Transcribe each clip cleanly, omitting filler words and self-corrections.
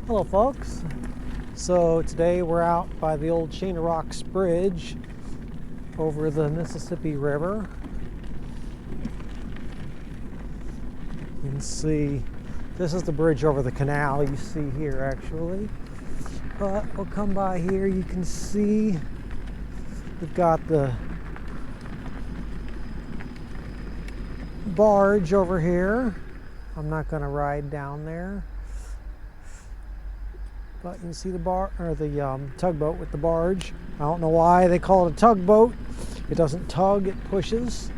Hello folks. So today we're out by the old Chain of Rocks bridge over the Mississippi River. You can see this is the bridge over the canal you see here actually. But we'll come by here, you can see we've got the barge over here. I'm not going to ride down there. But you can see the tugboat with the barge. I don't know why they call it a tugboat. It doesn't tug, it pushes.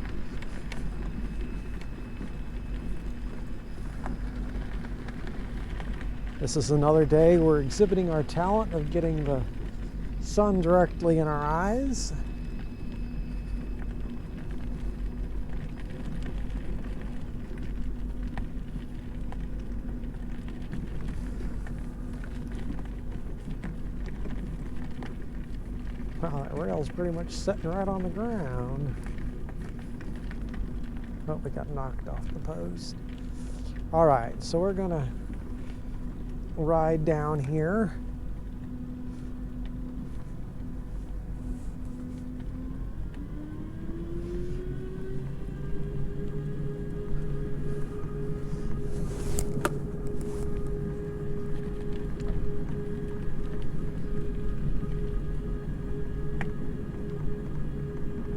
This is another day we're exhibiting our talent of getting the sun directly in our eyes. Wow, that rail's pretty much sitting right on the ground. Oh, we got knocked off the post. All right, so we're gonna ride down here.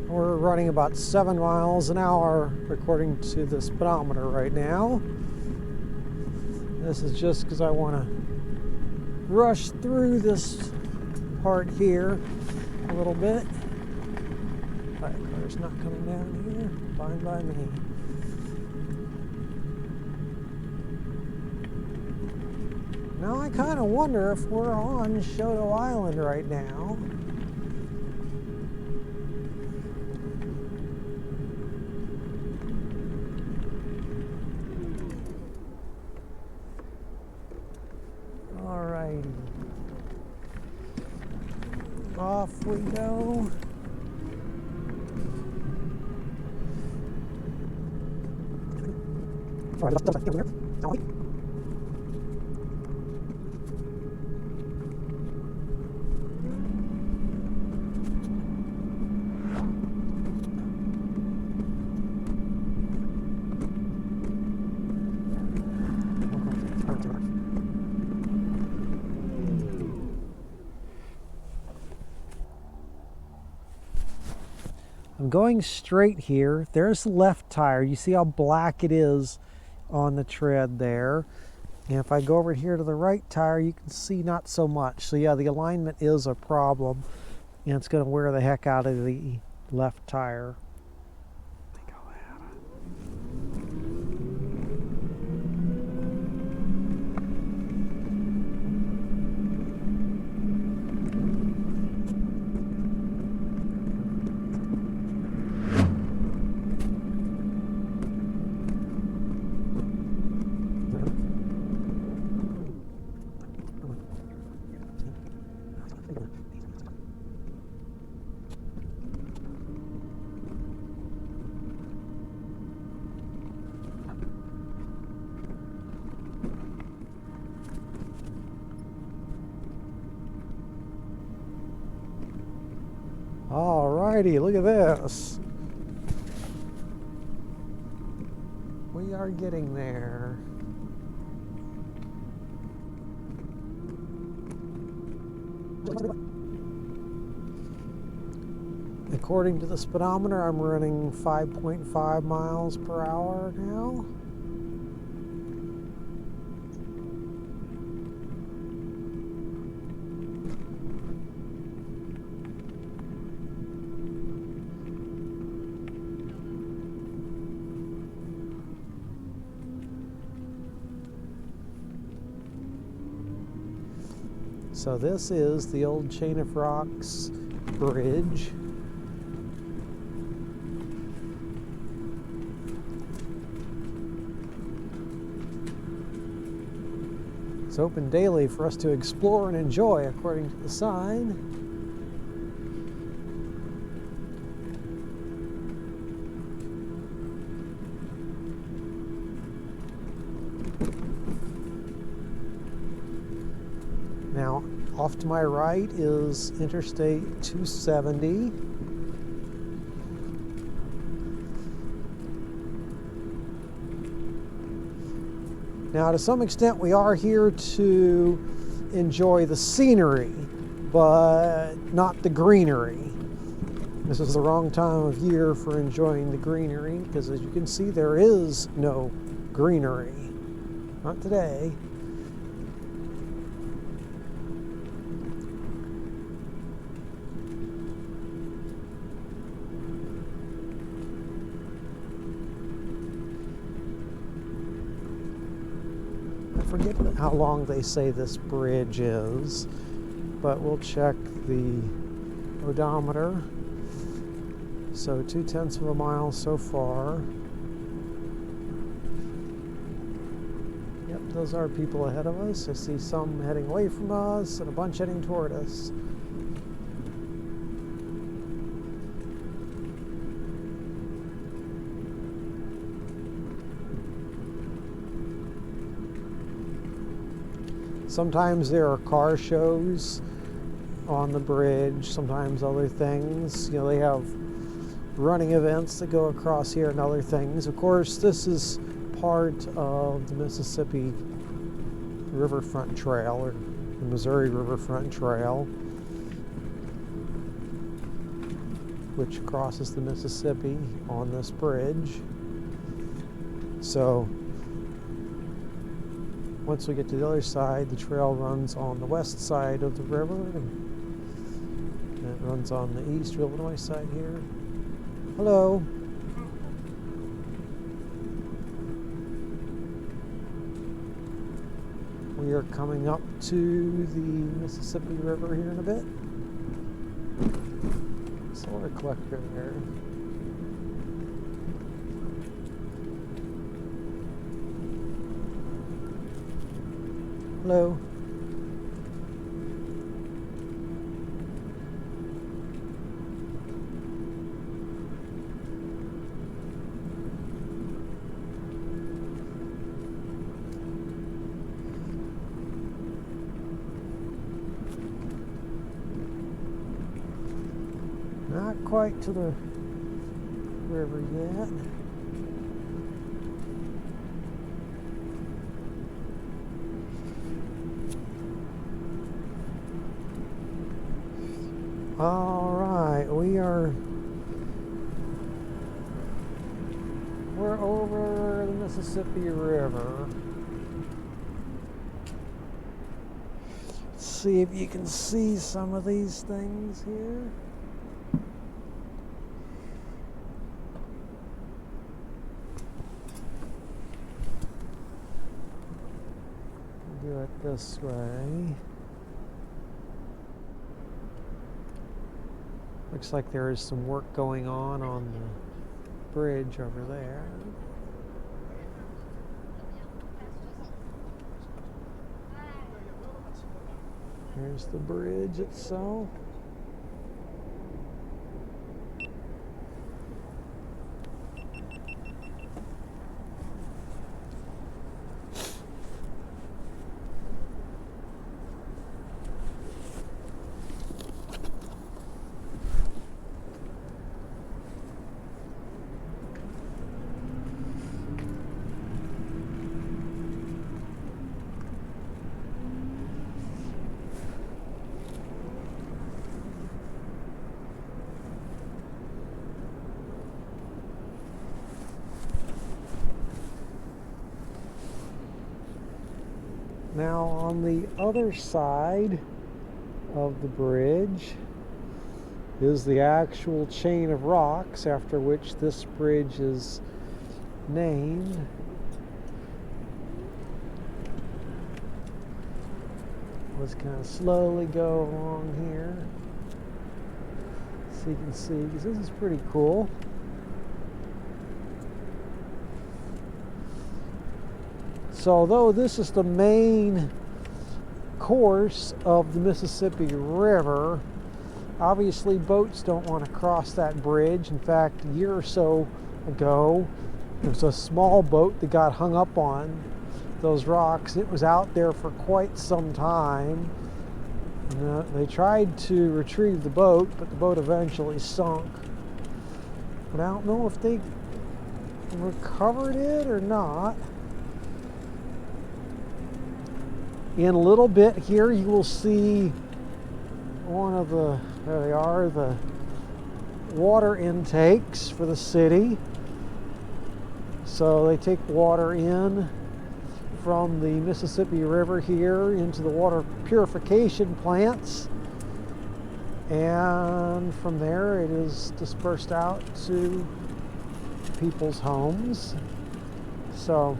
We're running about 7 miles an hour according to the speedometer right now. This is just because I want to rush through this part here a little bit. All right, car's not coming down here. Fine by me. Now I kind of wonder if we're on Shoto Island right now. Alrighty. Off we go. I'm going straight here. There's the left tire. You see how black it is on the tread there. And if I go over here to the right tire, you can see not so much. So yeah, the alignment is a problem, and it's going to wear the heck out of the left tire. Alrighty, look at this. We are getting there. According to the speedometer, I'm running 5.5 miles per hour now. So this is the old Chain of Rocks bridge. It's open daily for us to explore and enjoy according to the sign. Now, off to my right is Interstate 270. Now, to some extent, we are here to enjoy the scenery, but not the greenery. This is the wrong time of year for enjoying the greenery, because as you can see, there is no greenery. Not today. I forget how long they say this bridge is, but we'll check the odometer. So 0.2 of a mile so far. Yep, those are people ahead of us. I see some heading away from us and a bunch heading toward us. Sometimes there are car shows on the bridge, sometimes other things. You know, they have running events that go across here and other things. Of course, this is part of the Mississippi Riverfront Trail, or the Missouri Riverfront Trail, which crosses the Mississippi on this bridge. So once we get to the other side, the trail runs on the west side of the river, and it runs on the east Illinois side here. Hello. We are coming up to the Mississippi River here in a bit. Solar collector there. Hello. Not quite to the river yet. All right, we're over the Mississippi River. Let's see if you can see some of these things here. Do it this way. Looks like there is some work going on the bridge over there. Here's the bridge itself. Now on the other side of the bridge is the actual chain of rocks after which this bridge is named. Let's kind of slowly go along here so you can see, because this is pretty cool. So although this is the main course of the Mississippi River, obviously boats don't want to cross that bridge. In fact, a year or so ago, there was a small boat that got hung up on those rocks. It was out there for quite some time, No, they tried to retrieve the boat, but the boat eventually sunk. But I don't know if they recovered it or not. In a little bit here, you will see one of the, there they are, the water intakes for the city. So they take water in from the Mississippi River here into the water purification plants, and from there it is dispersed out to people's homes. So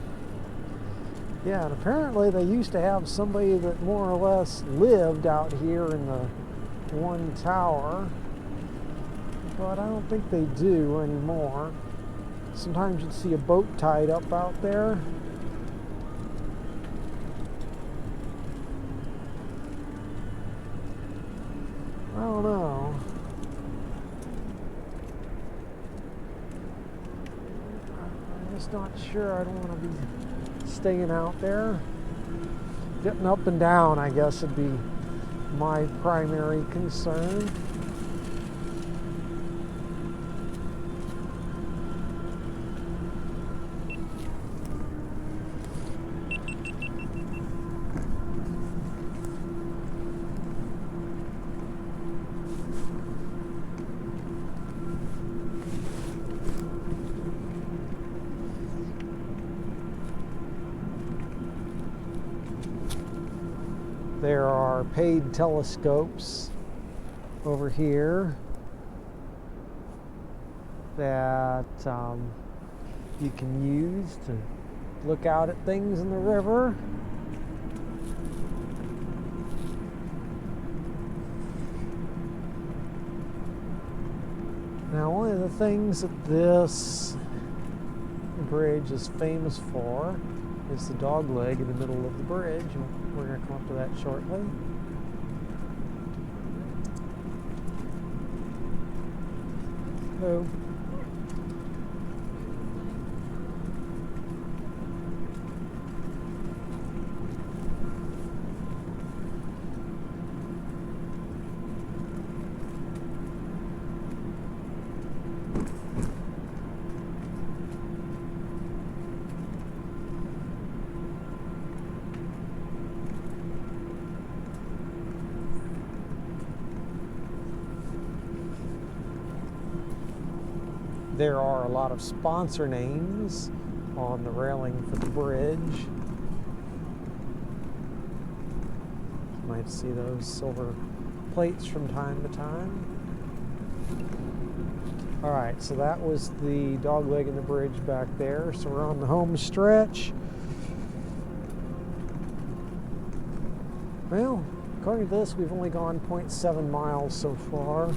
yeah, and apparently they used to have somebody that more or less lived out here in the one tower, but I don't think they do anymore. Sometimes you'd see a boat tied up out there. I don't know. I'm just not sure. I don't want to be staying out there. Getting up and down, I guess, would be my primary concern. There are paid telescopes over here that you can use to look out at things in the river. Now, one of the things that this bridge is famous for is the dog leg in the middle of the bridge. We're going to come up to that shortly. Hello. There are a lot of sponsor names on the railing for the bridge. You might see those silver plates from time to time. All right, so that was the dog leg in the bridge back there. So we're on the home stretch. Well, according to this, we've only gone 0.7 miles so far.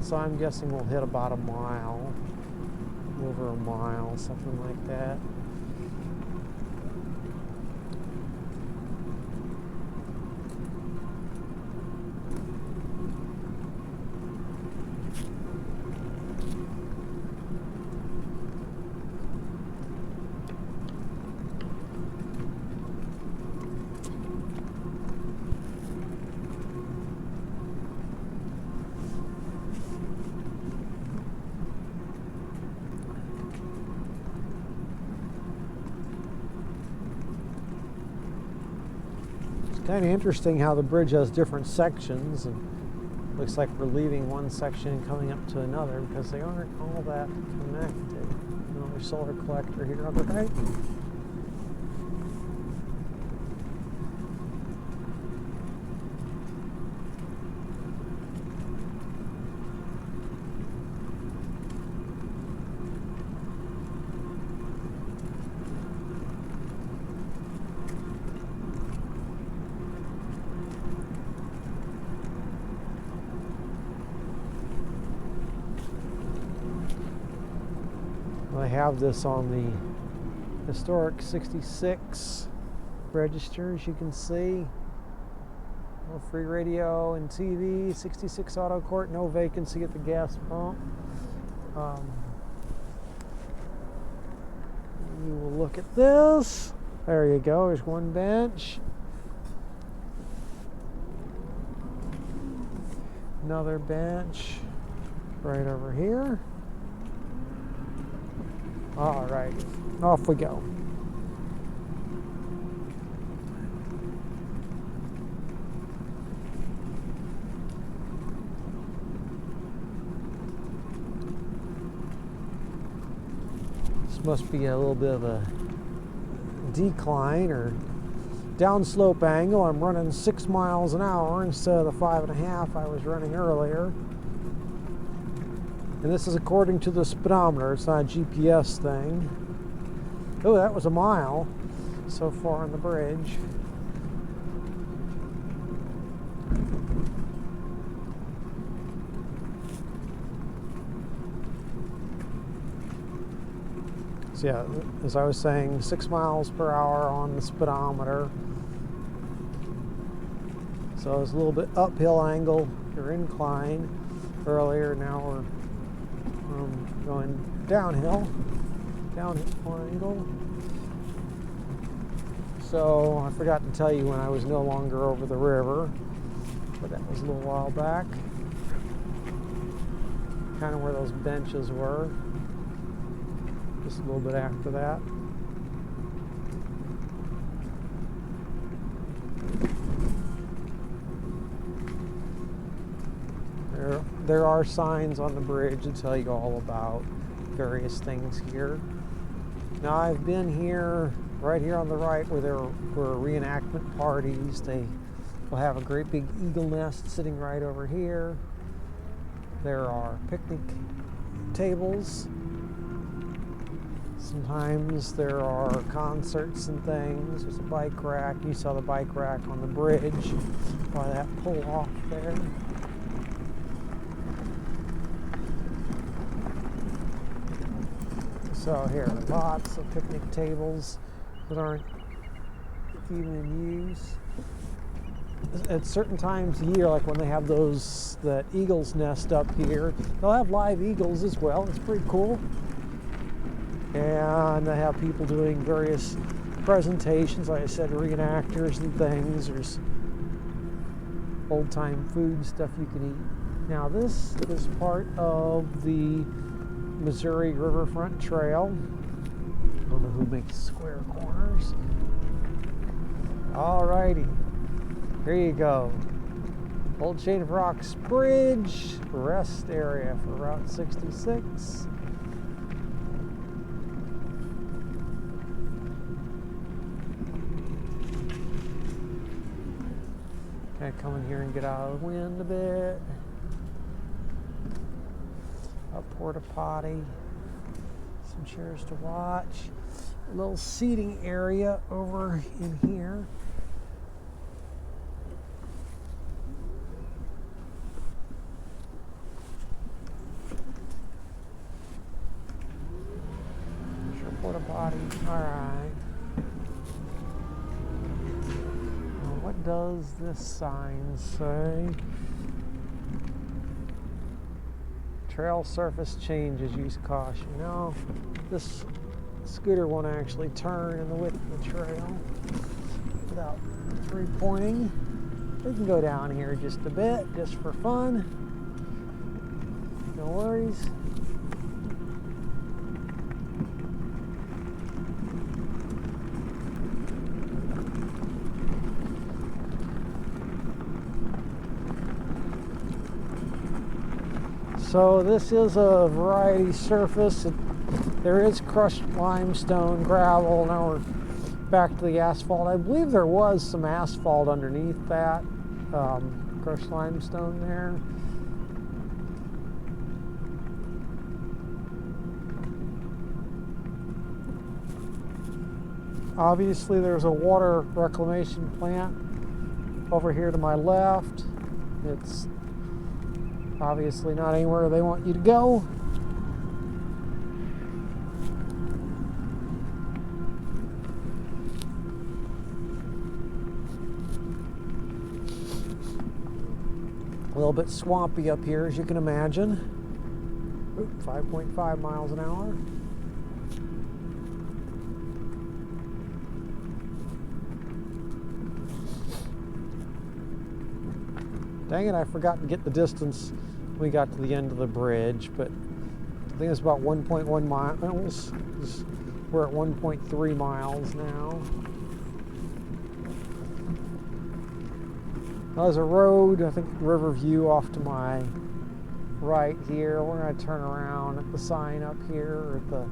So I'm guessing we'll hit about a mile, over a mile, something like that. Kind of interesting how the bridge has different sections, and looks like we're leaving one section and coming up to another because they aren't all that connected. Another solar collector here on the right. I have this on the historic 66 register, as you can see. No free radio and TV, 66 auto court, no vacancy at the gas pump. You will look at this. There you go, there's one bench. Another bench right over here. All right, off we go. This must be a little bit of a decline or downslope angle. I'm running 6 miles an hour instead of the 5.5 I was running earlier. And this is according to the speedometer. It's not a GPS thing. Oh, that was a mile so far on the bridge. So yeah, as I was saying, 6 miles per hour on the speedometer. So it's a little bit uphill angle or incline earlier. Now we're going downhill angle. So I forgot to tell you when I was no longer over the river, but that was a little while back. Kind of where those benches were. Just a little bit after that. There are signs on the bridge that tell you all about various things here. Now I've been here, right here on the right, where there were reenactment parties. They will have a great big eagle nest sitting right over here. There are picnic tables. Sometimes there are concerts and things. There's a bike rack. You saw the bike rack on the bridge by that pull off there. So here, lots of picnic tables that aren't even in use. At certain times of year, like when they have that eagle's nest up here, they'll have live eagles as well. It's pretty cool. And they have people doing various presentations, like I said, reenactors and things. There's old-time food stuff you can eat. Now this is part of the Missouri Riverfront Trail. I don't know who makes square corners. Alrighty, here you go. Old Chain of Rocks Bridge, rest area for Route 66. Gotta come in here and get out of the wind a bit. A porta potty, some chairs to watch, a little seating area over in here. There's your porta potty. All right. Now, what does this sign say? Trail surface changes, use caution. No, this scooter won't actually turn in the width of the trail without 3-pointing. We can go down here just a bit, just for fun. No worries. So this is a variety surface. There is crushed limestone, gravel. Now we're back to the asphalt. I believe there was some asphalt underneath that crushed limestone there. Obviously there's a water reclamation plant over here to my left. It's obviously not anywhere they want you to go. A little bit swampy up here, as you can imagine. Oop, 5.5 miles an hour. Dang it, I forgot to get the distance when we got to the end of the bridge, but I think it's about 1.1 miles. We're at 1.3 miles now. There's a road, I think Riverview off to my right here. We're going to turn around at the sign up here, at the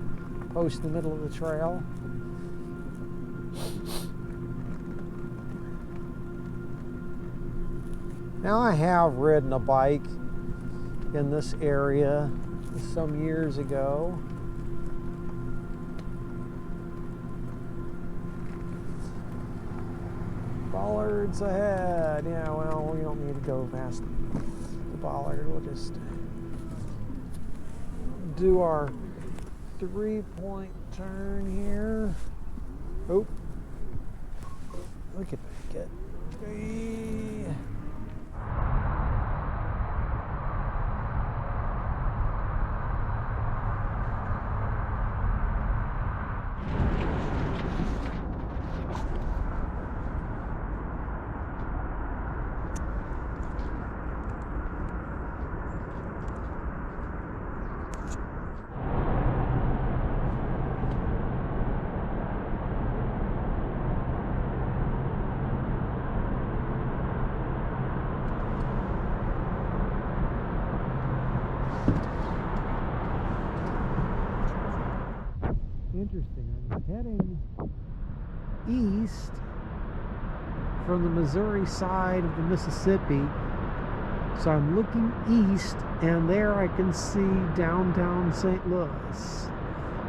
post in the middle of the trail. Now, I have ridden a bike in this area some years ago. Bollards ahead. Yeah, well, we don't need to go past the bollard. We'll just do our 3-point turn here. Oh, look at that. Interesting. I'm heading east from the Missouri side of the Mississippi. So I'm looking east, and there I can see downtown St. Louis,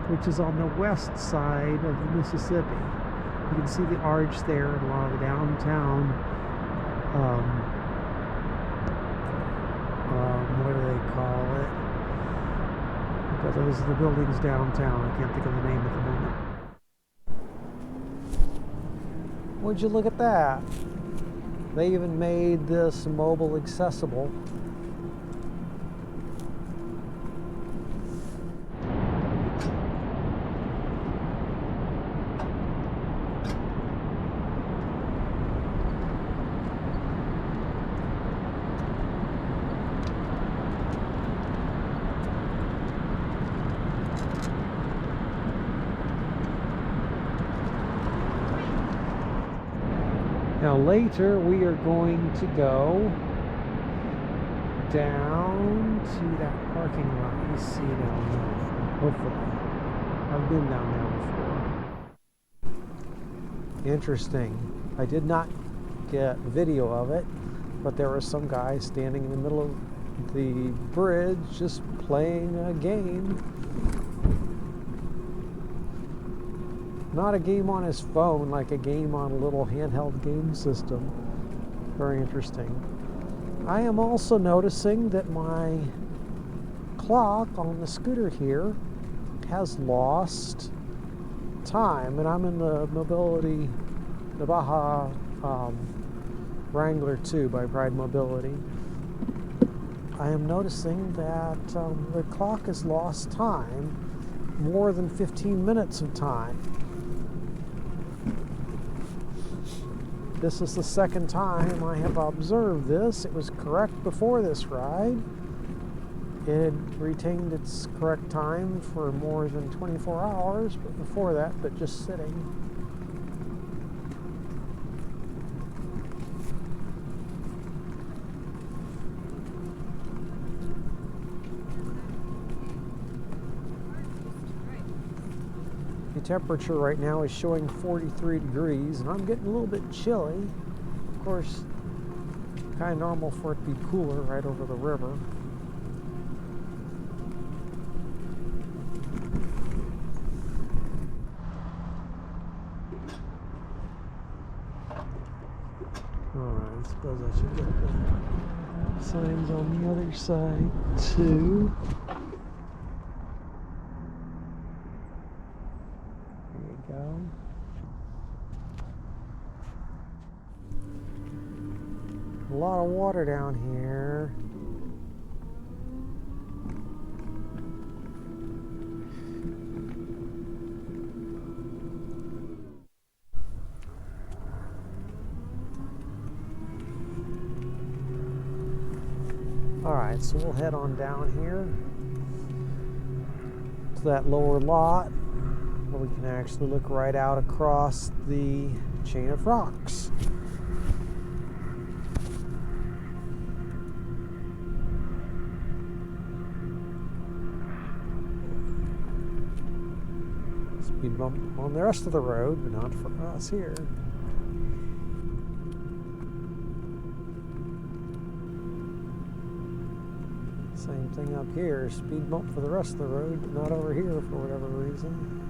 which is on the west side of the Mississippi. You can see the arch there and a lot of the downtown, what do they call it? But those are the buildings downtown. I can't think of the name at the moment. Would you look at that? They even made this mobile accessible. Now later we are going to go down to that parking lot you see down there. Hopefully. I've been down there before. Interesting. I did not get video of it, but there was some guy standing in the middle of the bridge just playing a game. Not a game on his phone, like a game on a little handheld game system. Very interesting. I am also noticing that my clock on the scooter here has lost time, and I'm in the Baja Wrangler 2 by Pride Mobility. I am noticing that the clock has lost time, more than 15 minutes of time. This is the second time I have observed this. It was correct before this ride. It had retained its correct time for more than 24 hours, but before that, but just sitting. The temperature right now is showing 43 degrees, and I'm getting a little bit chilly. Of course, kind of normal for it to be cooler right over the river. Alright, I suppose I should get the signs on the other side too. A lot of water down here. Alright, so we'll head on down here to that lower lot where we can actually look right out across the chain of rocks. Speed bump on the rest of the road, but not for us here. Same thing up here, speed bump for the rest of the road, but not over here for whatever reason.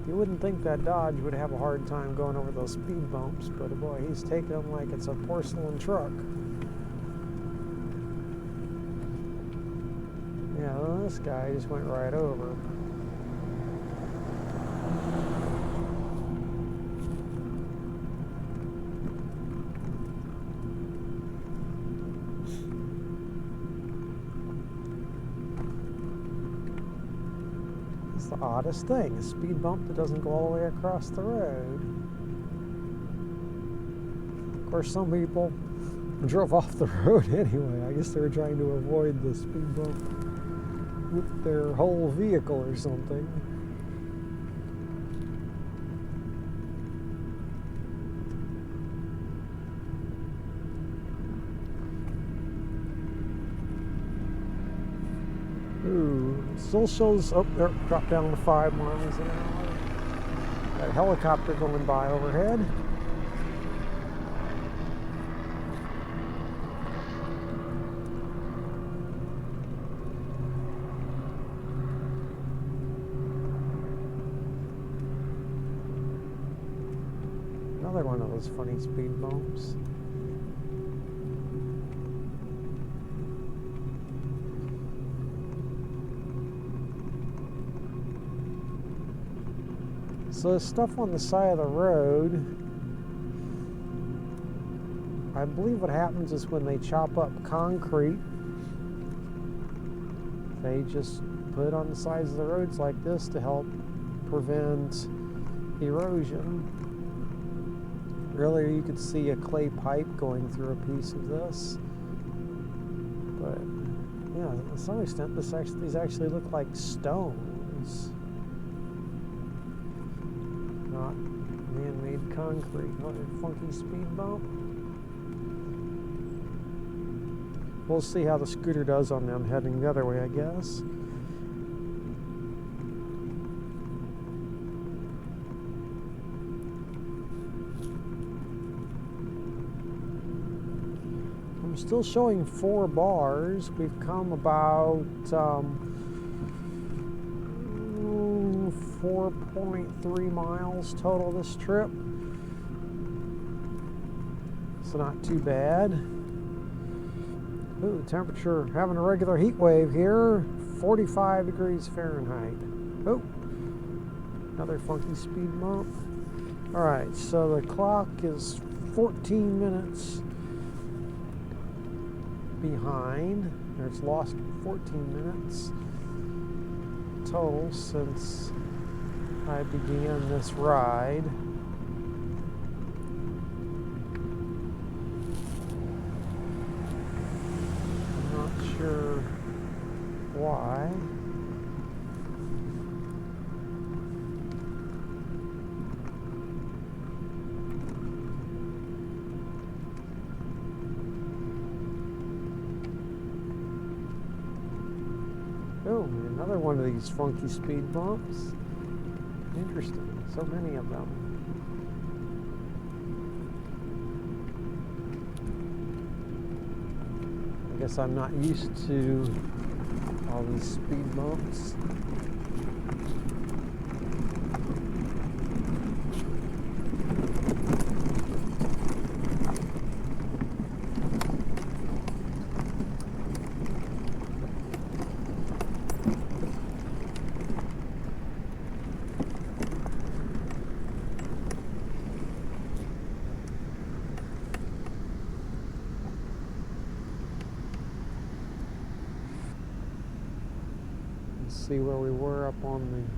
You wouldn't think that Dodge would have a hard time going over those speed bumps, but boy, he's taking them like it's a porcelain truck. Yeah, well, this guy just went right over. It's the oddest thing, a speed bump that doesn't go all the way across the road. Of course, some people drove off the road anyway. I guess they were trying to avoid the speed bump with their whole vehicle or something. Ooh, it still shows, oh, there, dropped down to 5 miles an hour. Got a helicopter going by overhead. Another one of those funny speed bumps. So the stuff on the side of the road, I believe what happens is when they chop up concrete, they just put it on the sides of the roads like this to help prevent erosion. Earlier you could see a clay pipe going through a piece of this. But yeah, to some extent these actually look like stones. Not man-made concrete. Another funky speed bump. We'll see how the scooter does on them heading the other way, I guess. I'm still showing 4 bars. We've come about 4.3 miles total this trip, so not too bad. Ooh, temperature having a regular heat wave here, 45 degrees Fahrenheit. Oh, another funky speed bump. All right, so the clock is 14 minutes behind. It's lost 14 minutes total since I began this ride. I'm not sure why. Oh, another one of these funky speed bumps. Interesting, so many of them. I guess I'm not used to all these speed bumps. See where we were up on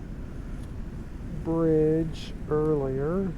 bridge earlier.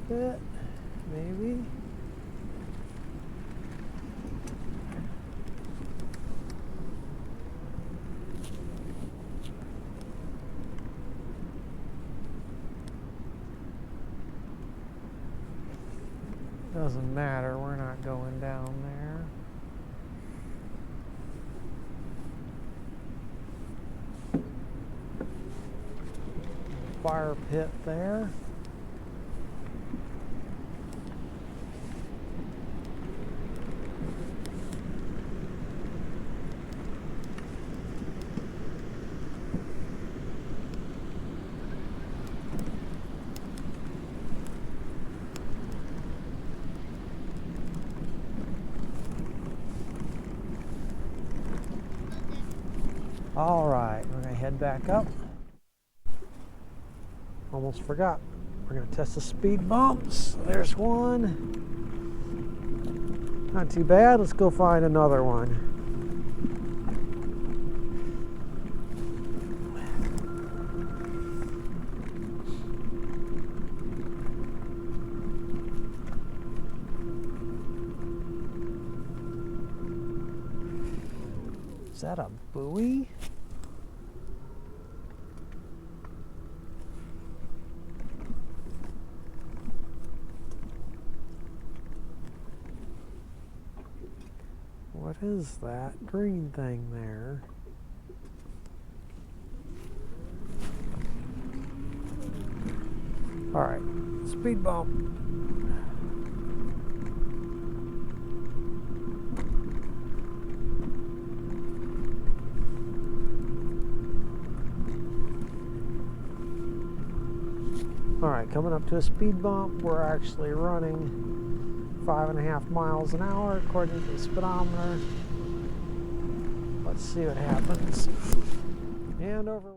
Fit, maybe. Doesn't matter, we're not going down there. Fire pit there. All right, we're gonna head back up. Almost forgot. We're gonna test the speed bumps. There's one. Not too bad. Let's go find another one. Is that a buoy? What is that green thing there? All right, speed bump. All right, coming up to a speed bump. We're actually running 5.5 miles an hour according to the speedometer. Let's see what happens. And over.